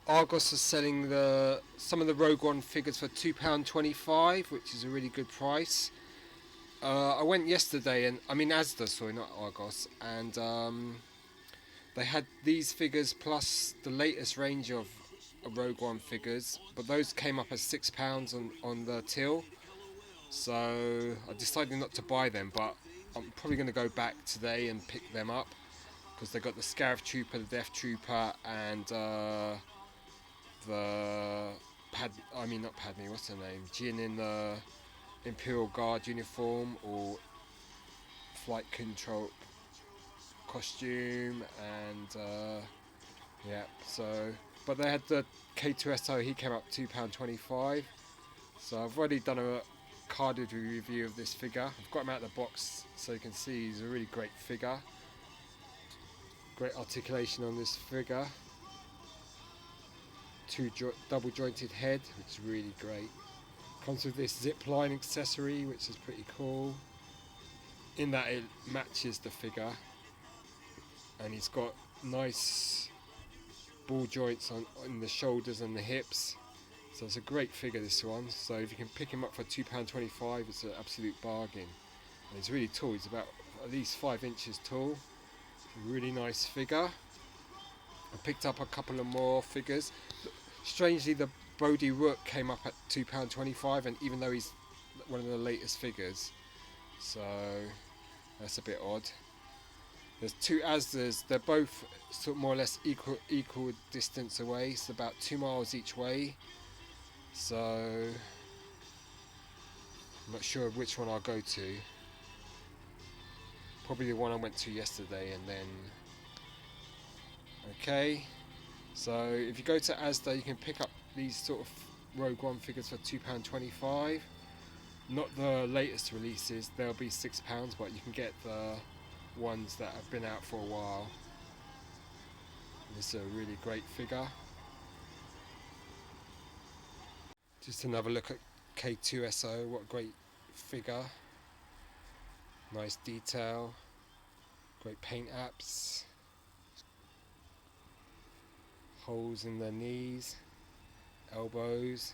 Argos is selling some of the Rogue One figures for £2.25, which is a really good price. I went yesterday, and I mean ASDA, sorry, not Argos, and they had these figures plus the latest range of Rogue One figures, but those came up as £6 on the till. So I decided not to buy them, but I'm probably going to go back today and pick them up because they got the Scarif Trooper, the DeathTrooper, and not Padme, what's her name? Jynn in the Imperial Guard uniform or flight control costume, and yeah. So, but they had the K2SO. He came up £2.25. So I've already done a carded review of this figure. I've got him out of the box so you can see he's a really great figure. Great articulation on this figure. Double jointed head, which is really great. Comes with this zip line accessory, which is pretty cool. In that it matches the figure, and he's got nice ball joints on the shoulders and the hips. So it's a great figure, this one. So if you can pick him up for £2.25, it's an absolute bargain. And he's really tall. He's about at least 5 inches tall. Really nice figure. I picked up a couple of more figures. Strangely, the Bodhi Rook came up at £2.25, and even though he's one of the latest figures, so that's a bit odd. There's two ASDAs. They're both sort of more or less equal distance away. It's about 2 miles each way. So I'm not sure which one I'll go to. Probably the one I went to yesterday, and then okay. So if you go to ASDA, you can pick up these sort of Rogue One figures for £2.25. Not the latest releases, they'll be £6, but you can get the ones that have been out for a while. This is a really great figure. Just another look at K2SO, what a great figure. Nice detail, great paint apps, holes in the knees, elbows.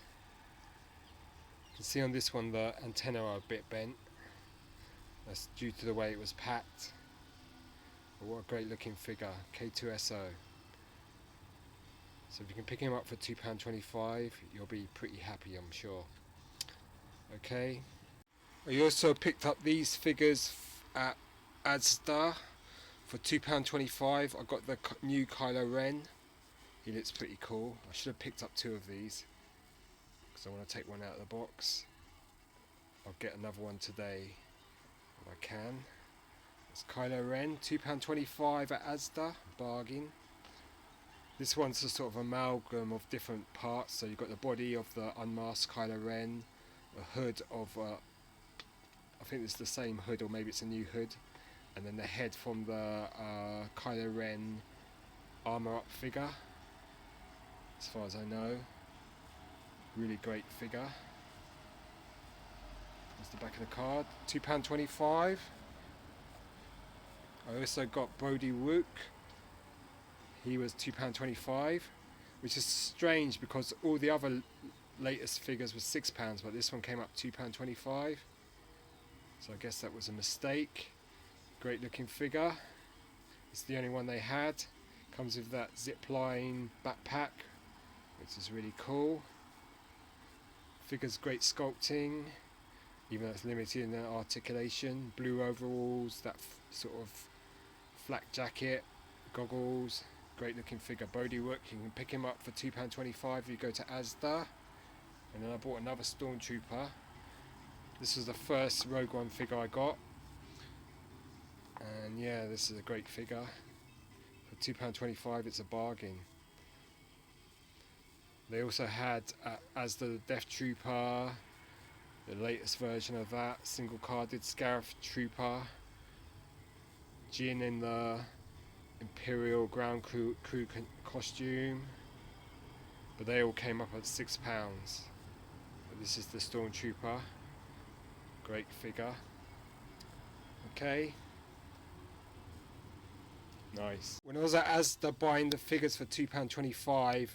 You can see on this one the antennae are a bit bent. That's due to the way it was packed. But what a great looking figure, K2SO. So if you can pick him up for £2.25, you'll be pretty happy, I'm sure. Okay. I also picked up these figures at ASDA for £2.25. I got the new Kylo Ren. He looks pretty cool. I should have picked up 2 of these because I want to take one out of the box. I'll get another one today if I can. It's Kylo Ren, £2.25 at ASDA, bargain. This one's a sort of amalgam of different parts. So you've got the body of the unmasked Kylo Ren, a hood of, I think it's the same hood, or maybe it's a new hood, and then the head from the Kylo Ren armour up figure, as far as I know. Really great figure. That's the back of the card, £2.25. I also got Bodhi Rook. He was £2.25, which is strange because all the other latest figures were £6, but this one came up £2.25. So I guess that was a mistake. Great looking figure. It's the only one they had. Comes with that zipline backpack, which is really cool. Figure's great sculpting, even though it's limited in the articulation. Blue overalls, that sort of flak jacket, goggles. Great looking figure. Bodhi Rook, you can pick him up for £2.25 if you go to ASDA. And then I bought another Stormtrooper. This was the first Rogue One figure I got. And yeah, this is a great figure. For £2.25 it's a bargain. They also had ASDA the DeathTrooper, the latest version of that, single carded Scarif Trooper, Jynn in the Imperial Ground crew costume, but they all came up at £6. But this is the Stormtrooper, great figure. Okay, nice. When I was at ASDA buying the figures for £2.25,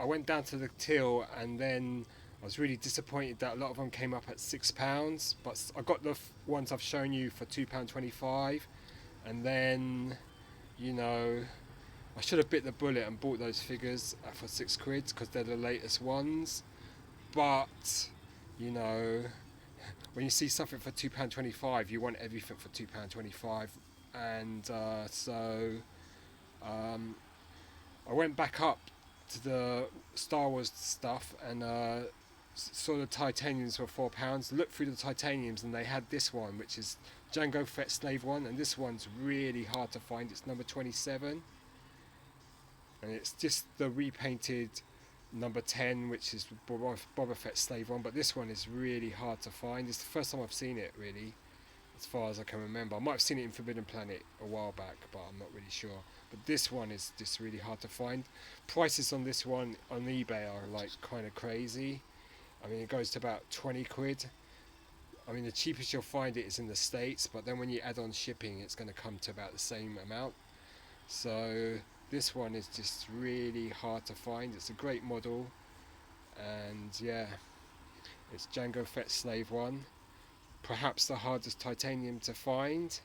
I went down to the till, and then I was really disappointed that a lot of them came up at £6, but I got the ones I've shown you for £2.25, and then, you know, I should have bit the bullet and bought those figures for £6 because they're the latest ones. But, you know, when you see something for £2.25, you want everything for £2.25, and I went back up to the Star Wars stuff and saw the titaniums were £4. Looked through the titaniums and they had this one, which is Jango Fett Slave 1, and this one's really hard to find. It's number 27, and it's just the repainted number 10, which is Boba Fett Slave 1, but this one is really hard to find. It's the first time I've seen it, really, as far as I can remember. I might have seen it in Forbidden Planet a while back, but I'm not really sure. But this one is just really hard to find. Prices on this one on eBay are like kind of crazy. I mean, it goes to about £20. I mean, the cheapest you'll find it is in the States, but then when you add on shipping, it's going to come to about the same amount. So this one is just really hard to find. It's a great model, and yeah, it's Jango Fett Slave 1. Perhaps the hardest titanium to find.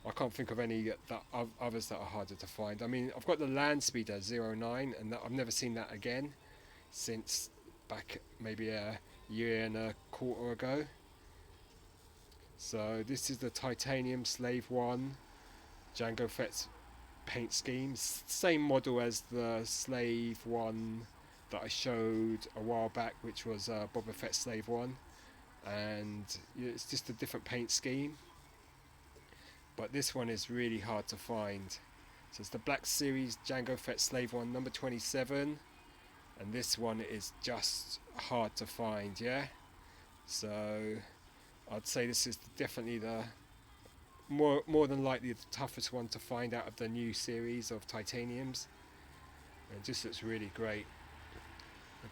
I can't think of any others that are harder to find. I mean, I've got the Land Speeder 09, and I've never seen that again since back maybe a year and a quarter ago. So this is the titanium Slave 1 Jango Fett's paint scheme. Same model as the Slave 1 that I showed a while back, which was Boba Fett Slave 1, and it's just a different paint scheme, but this one is really hard to find. So it's the Black Series Jango Fett Slave 1 number 27, and this one is just hard to find, yeah. So I'd say this is definitely the more than likely the toughest one to find out of the new series of titaniums. It just looks really great.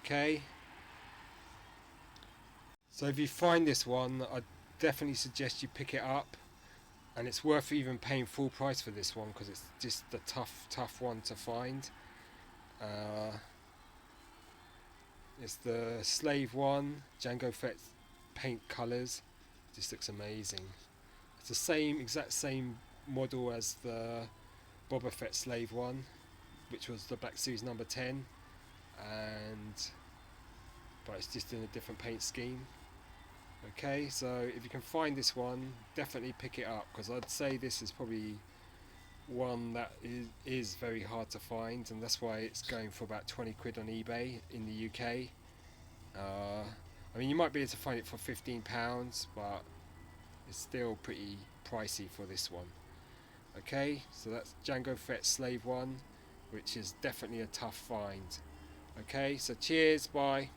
Okay, so if you find this one, I'd definitely suggest you pick it up, and it's worth even paying full price for this one because it's just the tough one to find. It's the Slave 1 Jango Fett paint colours. Just looks amazing. It's the exact same model as the Boba Fett Slave 1, which was the Black Series number 10, but it's just in a different paint scheme. Okay, so if you can find this one, definitely pick it up, because I'd say this is probably one that is very hard to find, and that's why it's going for about £20 on eBay in the UK. I mean, you might be able to find it for £15, but it's still pretty pricey for this one. Okay, so that's Jango Fett Slave 1, which is definitely a tough find. Okay, so cheers, bye.